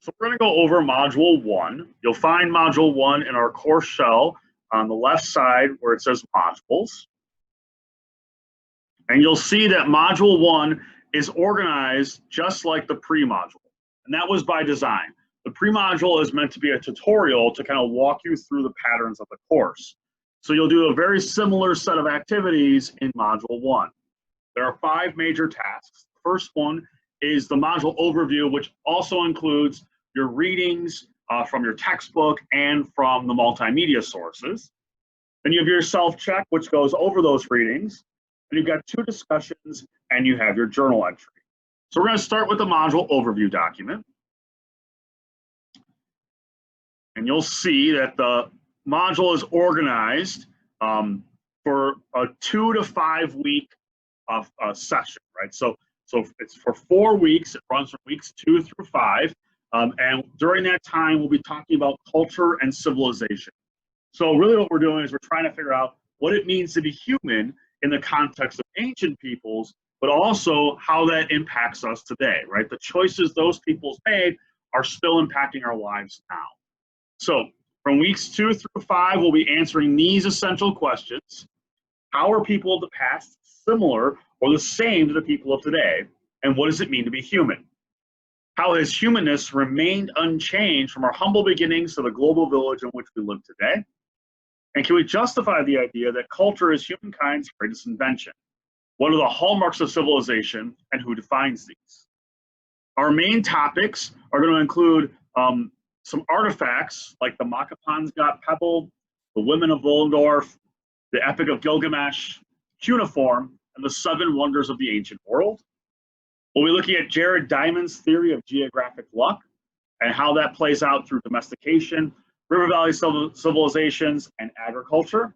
So we're going to go over Module 1. You'll find Module 1 in our course shell on the left side where it says Modules. And you'll see that Module 1 is organized just like the pre-module. And that was by design. The pre-module is meant to be a tutorial to kind of walk you through the patterns of the course. So you'll do a very similar set of activities in Module 1. There are 5 major tasks. The first one is the module overview, which also includes your readings from your textbook and from the multimedia sources. Then you have your self-check, which goes over those readings. And you've got 2 discussions, and you have your journal entry. So we're going to start with the module overview document. And you'll see that the module is organized for a 2 to 5 week session, right? So it's for 4 weeks. It runs from weeks 2 through 5. And during that time, we'll be talking about culture and civilization. So really what we're doing is we're trying to figure out what it means to be human in the context of ancient peoples, but also how that impacts us today, right? The choices those peoples made are still impacting our lives now. So from weeks 2 through 5, we'll be answering these essential questions. How are people of the past similar or the same to the people of today? And what does it mean to be human? How has humanness remained unchanged from our humble beginnings to the global village in which we live today? And can we justify the idea that culture is humankind's greatest invention? What are the hallmarks of civilization and who defines these? Our main topics are going to include some artifacts like the Makapansgat Pebble, the Women of Willendorf, the Epic of Gilgamesh, cuneiform, and the 7 wonders of the ancient world. We'll be looking at Jared Diamond's theory of geographic luck and how that plays out through domestication, river valley civilizations, and agriculture.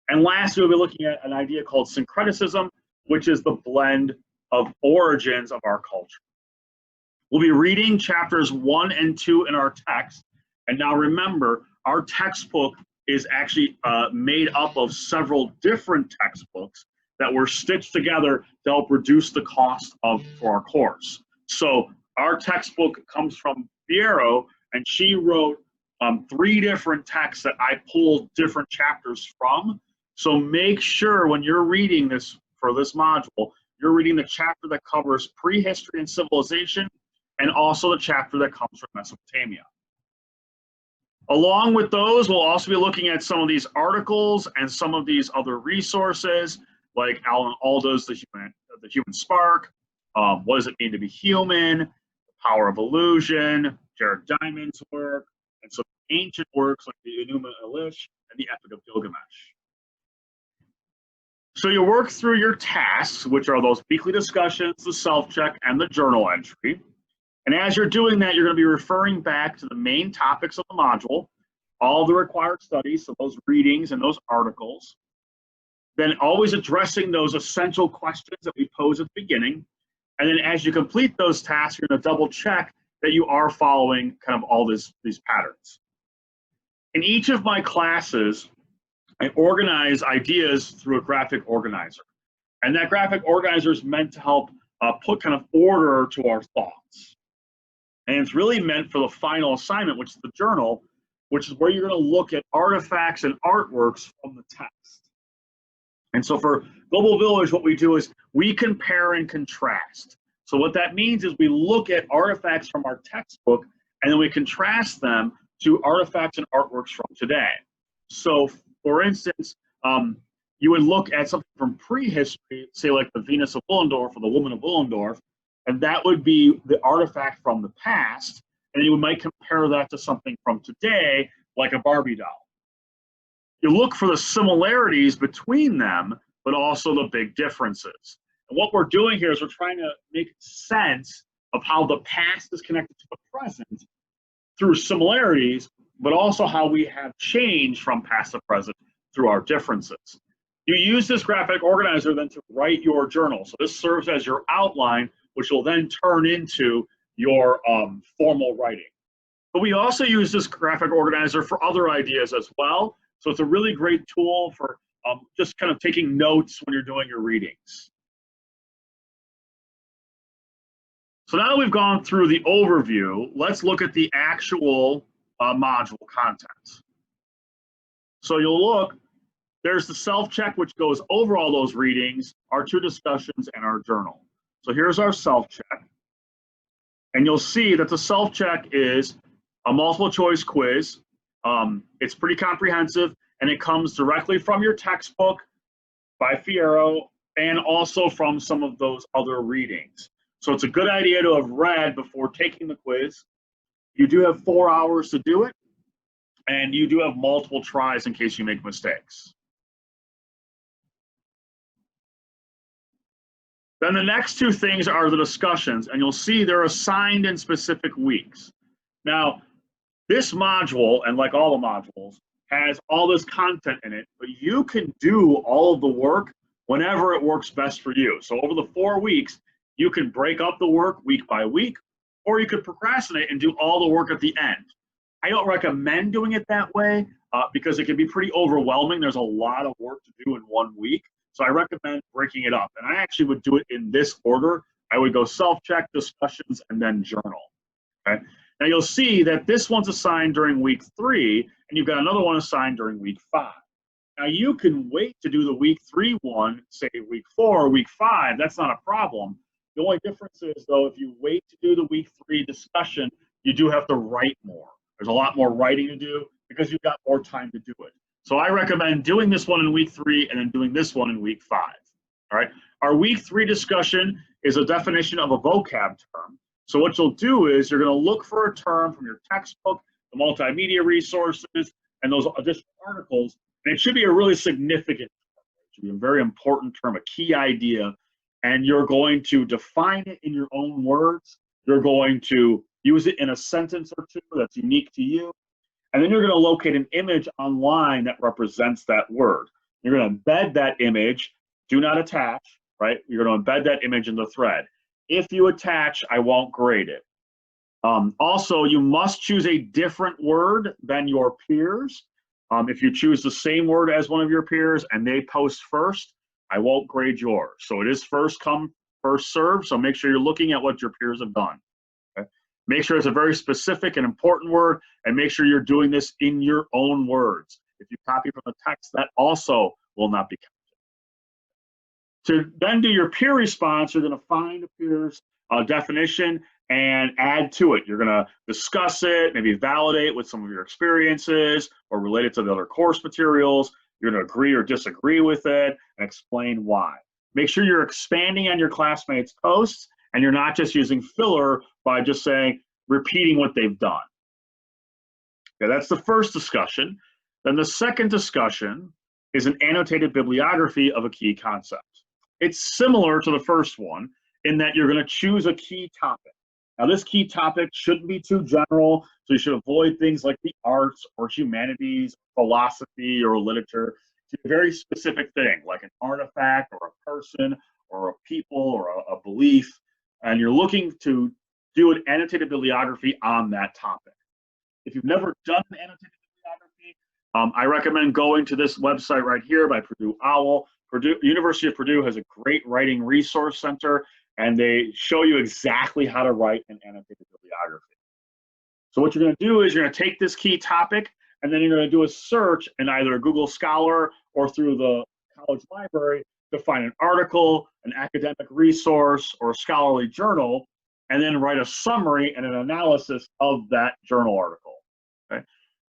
And lastly, we'll be looking at an idea called syncretism, which is the blend of origins of our culture. We'll be reading chapters 1 and 2 in our text. And now remember, our textbook is actually made up of several different textbooks that were stitched together to help reduce the cost for our course. So our textbook comes from Piero, and she wrote 3 different texts that I pulled different chapters from. So make sure when you're reading this for this module, you're reading the chapter that covers prehistory and civilization, and also the chapter that comes from Mesopotamia. Along with those, we'll also be looking at some of these articles and some of these other resources, like Alan Alda's The Human Spark, What Does It Mean to Be Human, The Power of Illusion, Jared Diamond's work, and some ancient works like the Enuma Elish and the Epic of Gilgamesh. So you work through your tasks, which are those weekly discussions, the self-check, and the journal entry. And as you're doing that, you're going to be referring back to the main topics of the module, all the required studies, so those readings and those articles. Then always addressing those essential questions that we pose at the beginning. And then as you complete those tasks, you're going to double check that you are following kind of all these patterns. In each of my classes, I organize ideas through a graphic organizer. And that graphic organizer is meant to help put kind of order to our thoughts. And it's really meant for the final assignment, which is the journal, which is where you're going to look at artifacts and artworks from the text. And so for Global Village, what we do is we compare and contrast. So what that means is we look at artifacts from our textbook, and then we contrast them to artifacts and artworks from today. So for instance, you would look at something from prehistory, say like the Venus of Willendorf or the Woman of Willendorf, and that would be the artifact from the past, and you might compare that to something from today, like a Barbie doll. You look for the similarities between them, but also the big differences. And what we're doing here is we're trying to make sense of how the past is connected to the present through similarities, but also how we have changed from past to present through our differences. You use this graphic organizer then to write your journal. So this serves as your outline, which will then turn into your formal writing. But we also use this graphic organizer for other ideas as well. So it's a really great tool for just kind of taking notes when you're doing your readings. So now that we've gone through the overview, let's look at the actual module contents. So you'll look, there's the self-check, which goes over all those readings, our 2 discussions, and our journal. So here's our self-check. And you'll see that the self-check is a multiple choice quiz. It's pretty comprehensive, and it comes directly from your textbook by Fierro and also from some of those other readings. So it's a good idea to have read before taking the quiz. You do have 4 hours to do it, and you do have multiple tries in case you make mistakes. Then the next 2 things are the discussions, and you'll see they're assigned in specific weeks. Now, this module, and like all the modules, has all this content in it, but you can do all of the work whenever it works best for you. So over the 4 weeks, you can break up the work week by week, or you could procrastinate and do all the work at the end. I don't recommend doing it that way because it can be pretty overwhelming. There's a lot of work to do in 1 week. So I recommend breaking it up. And I actually would do it in this order. I would go self-check, discussions, and then journal. Okay. Now you'll see that this one's assigned during week 3, and you've got another one assigned during week 5. Now you can wait to do the week 3 one, say week 4 or week 5. That's not a problem. The only difference is, though, if you wait to do the week 3 discussion, you do have to write more. There's a lot more writing to do because you've got more time to do it. So I recommend doing this one in week 3 and then doing this one in week 5. All right. Our week 3 discussion is a definition of a vocab term. So what you'll do is you're going to look for a term from your textbook, the multimedia resources, and those additional articles. And it should be a really significant term. It should be a very important term, a key idea. And you're going to define it in your own words. You're going to use it in a sentence or 2 that's unique to you. And then you're going to locate an image online that represents that word. You're going to embed that image. Do not attach, right? You're going to embed that image in the thread. If you attach, I won't grade it. Also, you must choose a different word than your peers. If you choose the same word as one of your peers and they post first, I won't grade yours. So it is first come, first serve. So make sure you're looking at what your peers have done. Okay? Make sure it's a very specific and important word, and make sure you're doing this in your own words. If you copy from the text, that also will not be counted. To then do your peer response, you're going to find a peer's definition and add to it. You're going to discuss it, maybe validate with some of your experiences or relate it to the other course materials. You're going to agree or disagree with it and explain why. Make sure you're expanding on your classmates' posts and you're not just using filler by just saying, repeating what they've done. Okay, that's the first discussion. Then the second discussion is an annotated bibliography of a key concept. It's similar to the first one in that you're going to choose a key topic. Now, this key topic shouldn't be too general, so you should avoid things like the arts or humanities, philosophy, or literature. It's a very specific thing, like an artifact or a person or a people or a belief, and you're looking to do an annotated bibliography on that topic. If you've never done an annotated bibliography, I recommend going to this website right here by Purdue OWL. University of Purdue has a great writing resource center, and they show you exactly how to write an annotated bibliography. So what you're going to do is you're going to take this key topic, and then you're going to do a search in either Google Scholar or through the college library to find an article, an academic resource, or a scholarly journal, and then write a summary and an analysis of that journal article. Okay?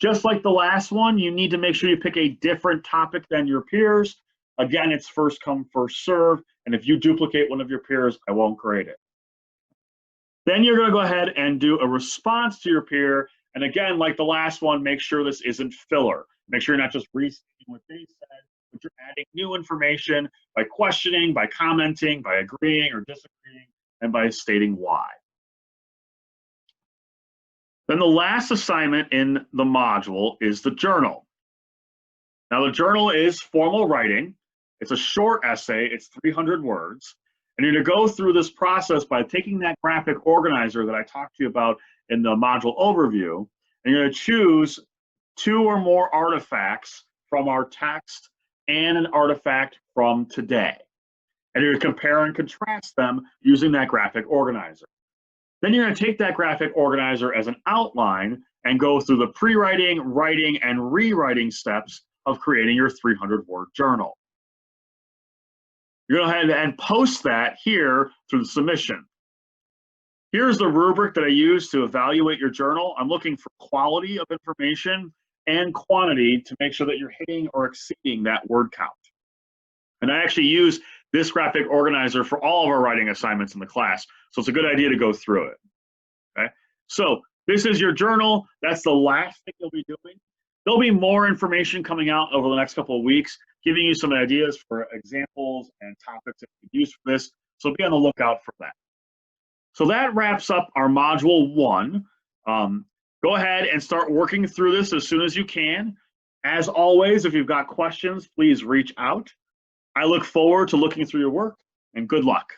Just like the last one, you need to make sure you pick a different topic than your peers. Again, it's first come, first serve, and if you duplicate one of your peers, I won't grade it. Then you're going to go ahead and do a response to your peer, and again, like the last one, make sure this isn't filler. Make sure you're not just restating what they said, but you're adding new information by questioning, by commenting, by agreeing or disagreeing, and by stating why. Then the last assignment in the module is the journal. Now, the journal is formal writing. It's a short essay. It's 300 words. And you're going to go through this process by taking that graphic organizer that I talked to you about in the module overview, and you're going to choose 2 or more artifacts from our text and an artifact from today. And you're going to compare and contrast them using that graphic organizer. Then you're going to take that graphic organizer as an outline and go through the pre-writing, writing, and rewriting steps of creating your 300-word journal. You're going to go ahead and post that here through the submission. Here's the rubric that I use to evaluate your journal. I'm looking for quality of information and quantity to make sure that you're hitting or exceeding that word count. And I actually use this graphic organizer for all of our writing assignments in the class, so it's a good idea to go through it. Okay, so this is your journal. That's the last thing you'll be doing. There'll be more information coming out over the next couple of weeks, giving you some ideas for examples and topics that you can use for this, so be on the lookout for that. So that wraps up our Module 1. Go ahead and start working through this as soon as you can. As always, if you've got questions, please reach out. I look forward to looking through your work, and good luck.